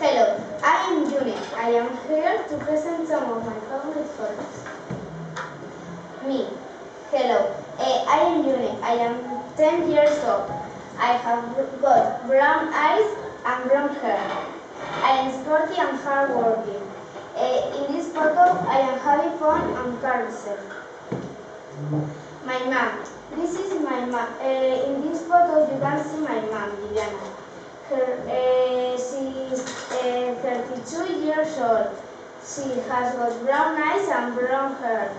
Hello, I am June. I am here to present some of my favorite photos. Me. Hello, I am June. I am 10 years old. I have got brown eyes and brown hair. I am sporty and hardworking. In this photo, I am having fun on carousel. My mom. This is my mom. In this photo, you can see my mom, Viviana. She is 32 years old. She has got brown eyes and brown hair.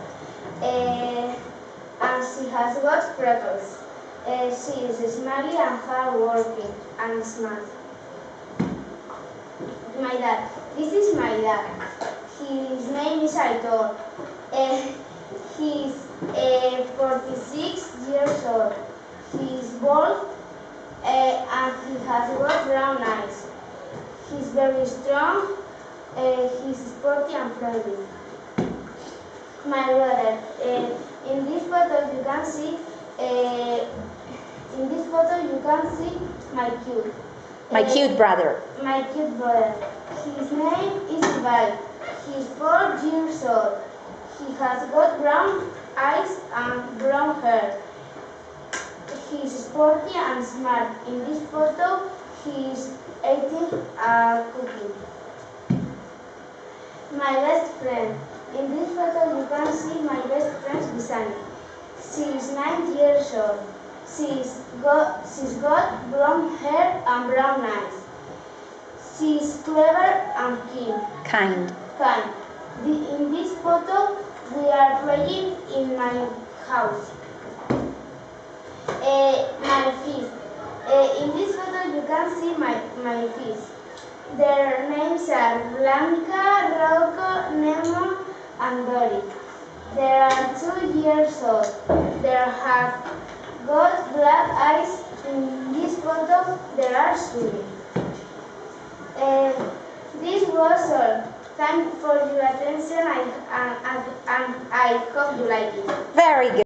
And she has got freckles. She is smiley and hardworking and smart. My dad. This is my dad. His name is Aitor. He is 46 years old. He is bald and he has got brown eyes. He's very strong. He's sporty and friendly. My brother. In this photo you can see. My cute brother. My cute brother. His name is Ibai. He's 4 years old. He has got brown eyes and brown hair. He's sporty and smart. In this photo, he's eating a cookie. My best friend. In this photo, you can see my best friend Bisani. She is 9 years old. She's got blonde hair and brown eyes. She's clever and Kind. In this photo, we are playing in my house. My fish. In this photo, you can see my fish. Their names are Blanca, Rocco, Nemo, and Dory. They are 2 years old. They have got black eyes. In this photo, they are swimming. This was all. Thank you for your attention and I hope you like it. Very good.